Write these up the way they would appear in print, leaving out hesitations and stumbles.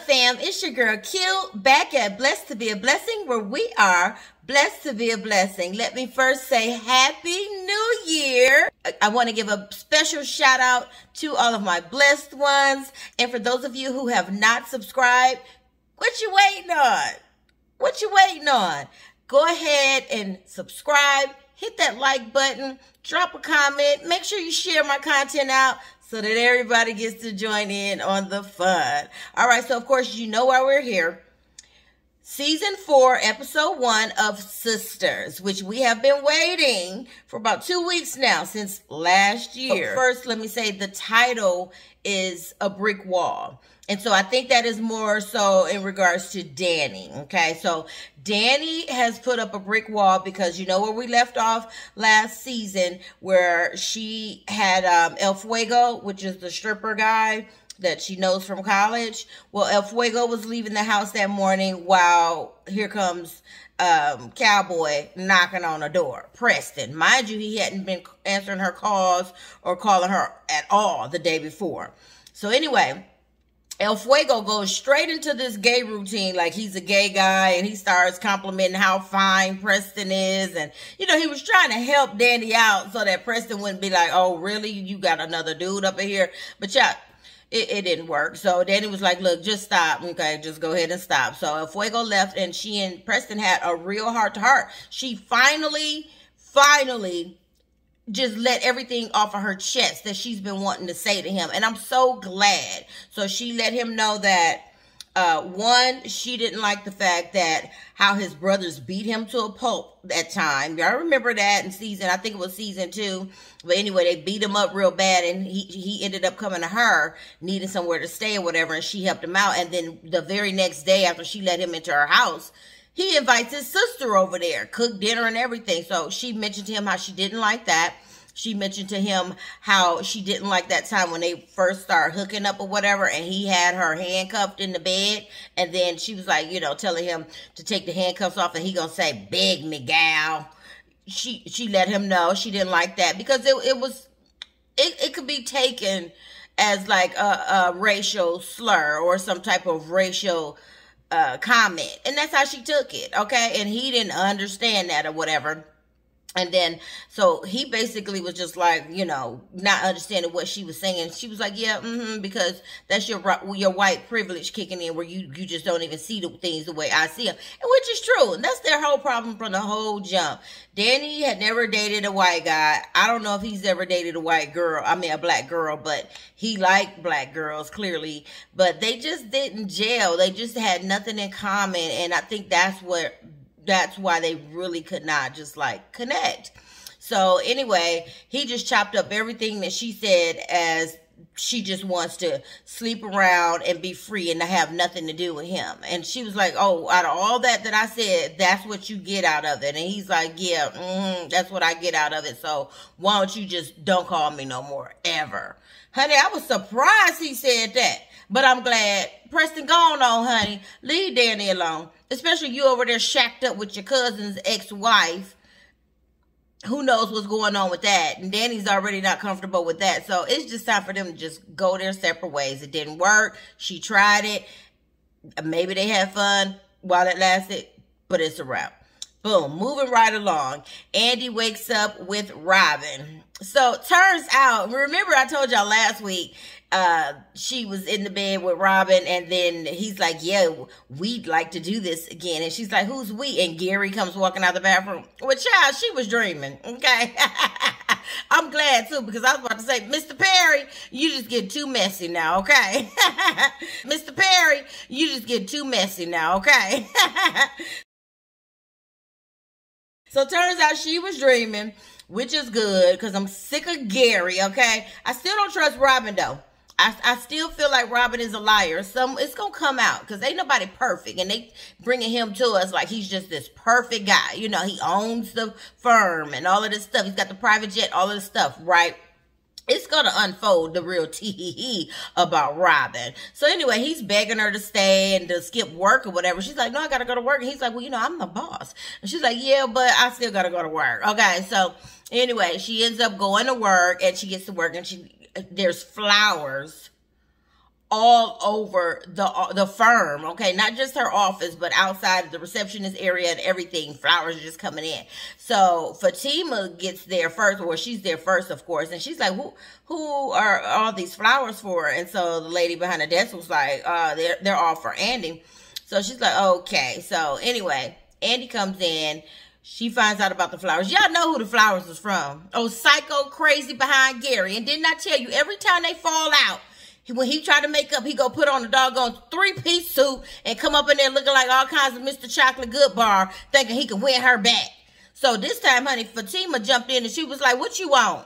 fam? It's your girl Q back at Blessed to Be a Blessing, where we are blessed to be a blessing. Let me first say Happy New Year. I want to give a special shout out to all of my blessed ones. And for those of you who have not subscribed, what you waiting on? What you waiting on? Go ahead and subscribe. Hit that like button. Drop a comment. Make sure you share my content out so that everybody gets to join in on the fun. All right, so of course, you know why we're here. Season 4, episode 1 of Sistas, which we have been waiting for about 2 weeks now, since last year. But first, let me say the title is A Brick Wall. And so I think that is more so in regards to Dani, okay? So Dani has put up a brick wall because you know where we left off last season, where she had El Fuego, which is the stripper guy that she knows from college. Well, El Fuego was leaving the house that morning while here comes Cowboy knocking on the door. Preston. Mind you, he hadn't been answering her calls or calling her at all the day before. So anyway, El Fuego goes straight into this gay routine like he's a gay guy, and he starts complimenting how fine Preston is. And, you know, he was trying to help Dani out so that Preston wouldn't be like, oh, really? You got another dude up in here? But yeah, it didn't work. So Dani was like, look, just stop. Okay, just go ahead and stop. So El Fuego left, and she and Preston had a real heart-to-heart. She finally just let everything off of her chest that she's been wanting to say to him. And I'm so glad. So she let him know that, one, she didn't like the fact that how his brothers beat him to a pulp that time. Y'all remember that in season, I think it was season 2. But anyway, they beat him up real bad, and he ended up coming to her, needing somewhere to stay or whatever, and she helped him out. And then the very next day after she let him into her house, he invites his sister over there, cooked dinner and everything. So she mentioned to him how she didn't like that. She mentioned to him how she didn't like that time when they first started hooking up or whatever, and he had her handcuffed in the bed. And then she was like, you know, telling him to take the handcuffs off, and he gonna say, beg me, gal. She let him know she didn't like that because it could be taken as like a racial slur or some type of racial comment. And that's how she took it, okay? And he didn't understand that or whatever. And then, so he basically was just like, you know, not understanding what she was saying. She was like, yeah, because that's your white privilege kicking in, where you just don't even see the things the way I see them. And which is true. And that's their whole problem from the whole jump. Dani had never dated a white guy. I don't know if he's ever dated a white girl. I mean, a black girl, but he liked black girls, clearly. But they just didn't gel. They just had nothing in common. And I think that's why they really could not just like connect. So anyway, he just chopped up everything that she said as she just wants to sleep around and be free and to have nothing to do with him. And she was like, oh, out of all that I said, that's what you get out of it. And he's like, yeah, that's what I get out of it. So why don't you just don't call me no more, ever. Honey, I was surprised he said that. But I'm glad. Preston, go on, honey. Leave Dani alone. Especially you over there shacked up with your cousin's ex-wife. Who knows what's going on with that? And Dani's already not comfortable with that. So it's just time for them to just go their separate ways. It didn't work. She tried it. Maybe they had fun while it lasted. But it's a wrap. Boom. Moving right along. Andy wakes up with Robin. So turns out, remember I told y'all last week, she was in the bed with Robin, and then he's like, yeah, we'd like to do this again. And she's like, who's we? And Gary comes walking out the bathroom. Well, child, she was dreaming, okay? I'm glad, too, because I was about to say, Mr. Perry, you just get too messy now, okay? Mr. Perry, you just get too messy now, okay? So turns out she was dreaming, which is good, because I'm sick of Gary, okay? I still don't trust Robin, though. I still feel like Robin is a liar. It's going to come out, because ain't nobody perfect. And they bringing him to us like he's just this perfect guy. You know, he owns the firm and all of this stuff. He's got the private jet, all of this stuff, right? It's going to unfold the real tee-hee-hee about Robin. So anyway, he's begging her to stay and to skip work or whatever. She's like, no, I got to go to work. And he's like, well, you know, I'm the boss. And she's like, yeah, but I still got to go to work. Okay, so anyway, she ends up going to work, and she gets to work, and there's flowers all over the firm, okay? Not just her office, but outside the receptionist area and everything. Flowers are just coming in. So Fatima gets there first, or she's there first, of course, and she's like, who are all these flowers for? And so the lady behind the desk was like, they're all for Andy. So she's like, okay. So anyway, Andy comes in. She finds out about the flowers. Y'all know who the flowers was from. Oh, psycho crazy behind Gary. And didn't I tell you, every time they fall out, when he tried to make up, he go put on a doggone 3-piece suit and come up in there looking like all kinds of Mr. Chocolate Good Bar, thinking he could win her back. So this time, honey, Fatima jumped in and she was like, what you want?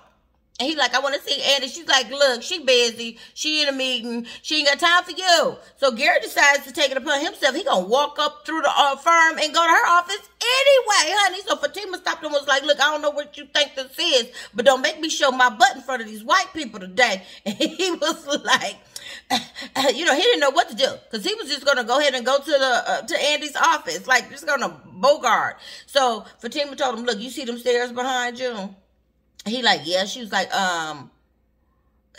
And he like, I want to see Andy. She's like, look, she busy. She in a meeting. She ain't got time for you. So Gary decides to take it upon himself. He gonna walk up through the firm and go to her office anyway, honey. So Fatima stopped and was like, look, I don't know what you think this is, but don't make me show my butt in front of these white people today. And he was like, he didn't know what to do, because he was just going to go ahead and go to Andy's office, like just going to bogart. So Fatima told him, look, you see them stairs behind you? He like, yeah. She was like,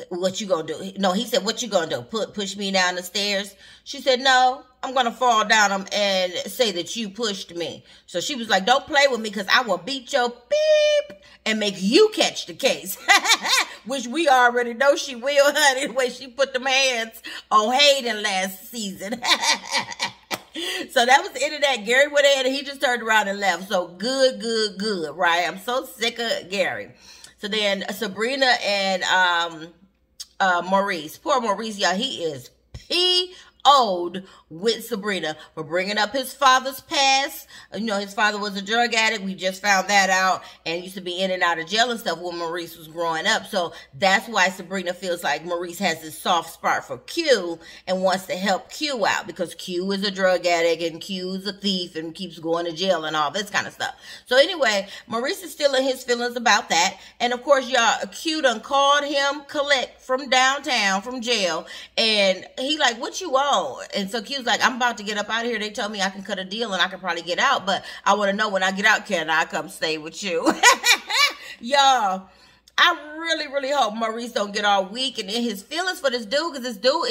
what you gonna do? No, he said, what you gonna do? Push me down the stairs? She said, no, I'm gonna fall down them and say that you pushed me. So she was like, don't play with me, because I will beat your beep and make you catch the case. Which we already know she will, honey, the way she put them hands on Hayden last season. So that was the end of that. Gary went ahead and he just turned around and left. So good, right? I'm so sick of Gary. So then Sabrina and Maurice. Poor Maurice, y'all. He is PO'd with Sabrina for bringing up his father's past. His father was a drug addict. We just found that out, and used to be in and out of jail and stuff when Maurice was growing up. So that's why Sabrina feels like Maurice has this soft spot for Q and wants to help Q out, because Q is a drug addict and Q is a thief and keeps going to jail and all this kind of stuff. So anyway, Maurice is still in his feelings about that. And of course, y'all, Q done called him collect from downtown, from jail. And he like, what you want? And so Q's like, I'm about to get up out of here. They told me I can cut a deal and I can probably get out, but I want to know when I get out, can I come stay with you? Y'all, I really hope Maurice don't get all weak and in his feelings for this dude, because this dude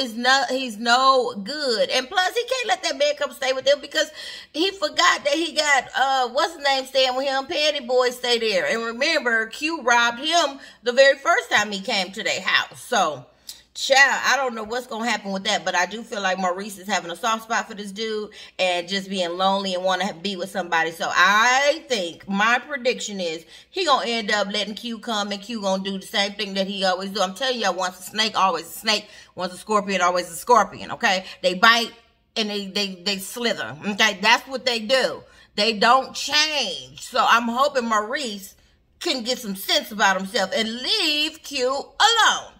he's no good. And plus, he can't let that man come stay with him, because he forgot that he got, what's his name staying with him? Patty Boy stay there. And remember, Q robbed him the very first time he came to their house. So, child, I don't know what's going to happen with that, but I do feel like Maurice is having a soft spot for this dude and just being lonely and want to be with somebody. So I think my prediction is he going to end up letting Q come, and Q going to do the same thing that he always do. I'm telling y'all, once a snake, always a snake. Once a scorpion, always a scorpion, okay? They bite and they slither, okay? That's what they do. They don't change. So I'm hoping Maurice can get some sense about himself and leave Q alone.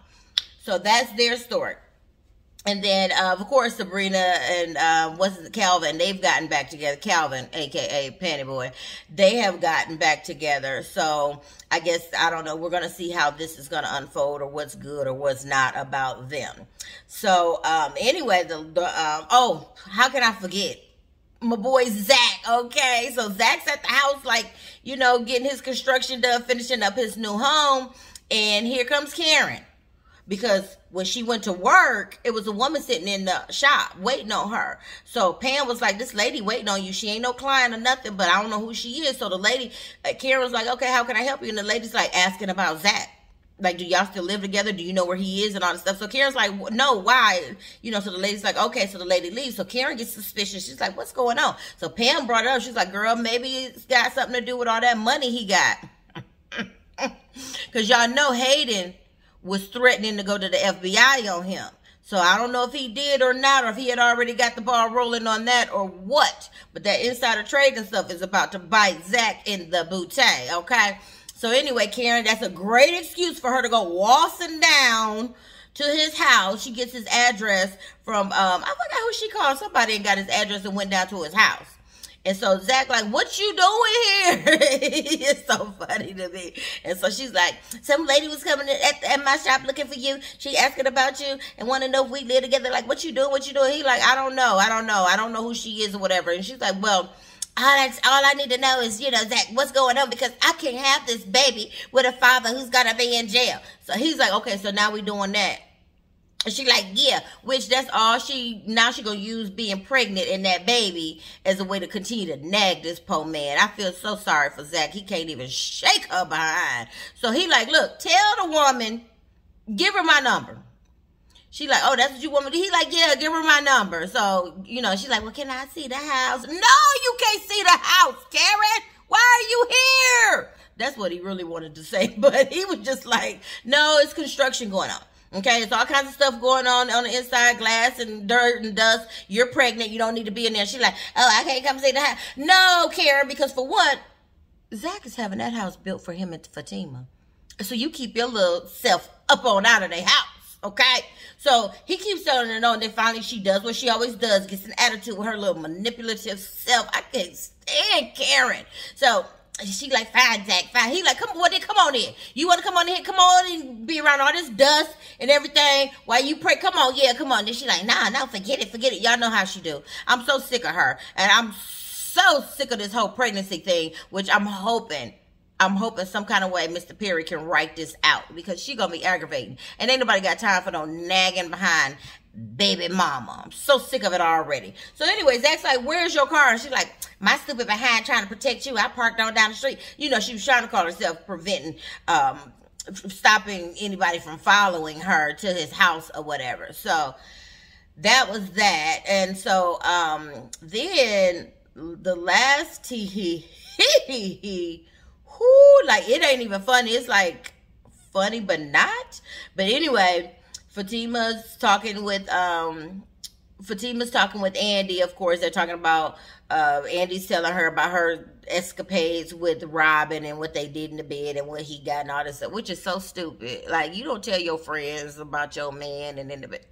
So that's their story. And then, of course, Sabrina and Calvin, they've gotten back together. Calvin, a.k.a. Panty Boy, they have gotten back together. So I guess, I don't know, we're going to see how this is going to unfold, or what's good or what's not about them. So anyway, how can I forget? My boy Zach, okay? So Zach's at the house, like, getting his construction done, finishing up his new home. And here comes Karen. Because when she went to work, it was a woman sitting in the shop waiting on her. So Pam was like, this lady waiting on you. She ain't no client or nothing, but I don't know who she is. So the lady, Karen was like, okay, how can I help you? And the lady's like asking about Zach. Like, do y'all still live together? Do you know where he is and all this stuff? So Karen's like, no, why? So the lady's like, okay. So the lady leaves. So Karen gets suspicious. She's like, what's going on? So Pam brought it up. She's like, girl, maybe it's got something to do with all that money he got. Because y'all know Hayden was threatening to go to the FBI on him. So I don't know if he did or not, or if he had already got the ball rolling on that or what. But that insider trading stuff is about to bite Zach in the bootay, okay? So anyway, Karen, that's a great excuse for her to go waltzing down to his house. She gets his address from, I forgot who she called. Somebody got his address and went down to his house. And so Zach like, what you doing here? It's so funny to me. And so she's like, some lady was coming at my shop looking for you. She asking about you and want to know if we live together. Like, what you doing? What you doing? He like, I don't know. I don't know who she is or whatever. And she's like, well, all I need to know is, Zach, what's going on? Because I can't have this baby with a father who's going to be in jail. So he's like, okay, so now we doing that. And she like, yeah, which that's all now she gonna use being pregnant and that baby as a way to continue to nag this poor man. I feel so sorry for Zach. He can't even shake her behind. So he like, look, tell the woman, give her my number. She like, oh, that's what you want me to do? He like, yeah, give her my number. So, you know, she's like, well, can I see the house? No, you can't see the house, Karen. Why are you here? That's what he really wanted to say. But he was just like, no, it's construction going on. Okay, it's all kinds of stuff going on the inside, glass and dirt and dust. You're pregnant. You don't need to be in there. She's like, oh, I can't come see the house. No, Karen, because for one, Zach is having that house built for him and Fatima. So you keep your little self up on out of their house, okay? So he keeps telling her no, and then finally she does what she always does, gets an attitude with her little manipulative self. I can't stand Karen. So she like, fine, Zach, fine. He like, come on in. You want to come on in? Come on and be around all this dust and everything while you pray. Come on, yeah, come on. Then she like, nah, forget it. Y'all know how she do. I'm so sick of her. And I'm so sick of this whole pregnancy thing, which I'm hoping some kind of way Mr. Perry can write this out, because she gonna be aggravating. And ain't nobody got time for no nagging behind baby mama. I'm so sick of it already. So anyway, Zach's like, where's your car? And she's like, my stupid behind trying to protect you. I parked on down the street. You know, she was trying to call herself preventing, stopping anybody from following her to his house or whatever. So that was that. And so then the last like, it ain't even funny. It's like funny but not. But anyway, Fatima's talking with Andy. Of course, they're talking about Andy's telling her about her escapades with Robin and what they did in the bed and what he got and all this stuff, which is so stupid. Like, you don't tell your friends about your man and in the bed.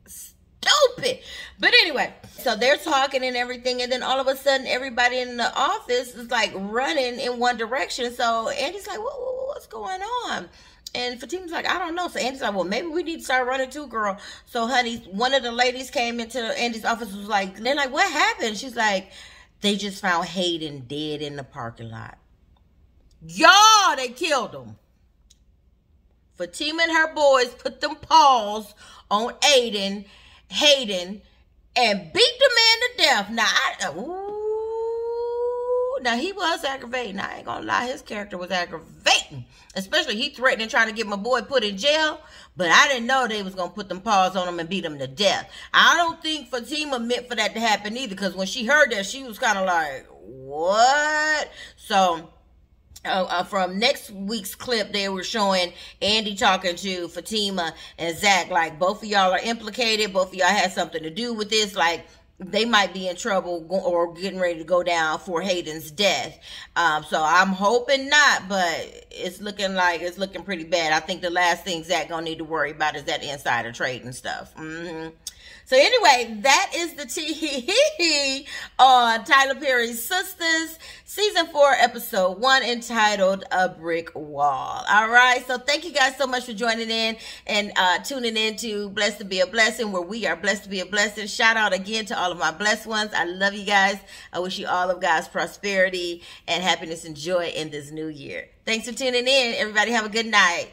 Stupid. But anyway, so they're talking and everything, and then all of a sudden everybody in the office is like running in one direction. So Andy's like, what's going on? And Fatima's like, I don't know. So Andy's like, well, maybe we need to start running too, girl. So honey, one of the ladies came into Andy's office, was like, they're like, what happened? She's like, they just found Hayden dead in the parking lot. Y'all, they killed him. Fatima and her boys put them paws on Hayden, and beat the man to death. Now he was aggravating. I ain't gonna lie, his character was aggravating. Especially he threatening trying to get my boy put in jail. But I didn't know they was gonna put them paws on him and beat him to death. I don't think Fatima meant for that to happen either, because when she heard that, she was kind of like, what? So from next week's clip, they were showing Andy talking to Fatima and Zach, like, both of y'all are implicated. Both of y'all had something to do with this. Like, they might be in trouble or getting ready to go down for Hayden's death. So I'm hoping not, but it's looking pretty bad. I think the last thing Zach gonna need to worry about is that insider trading stuff. So anyway, that is the tea on Tyler Perry's Sistas, Season 4, Episode 1, entitled A Brick Wall. All right, so thank you guys so much for joining in and tuning in to Blessed to Be a Blessing, where we are blessed to be a blessing. Shout out again to all of my blessed ones. I love you guys. I wish you all of God's prosperity and happiness and joy in this new year. Thanks for tuning in. Everybody have a good night.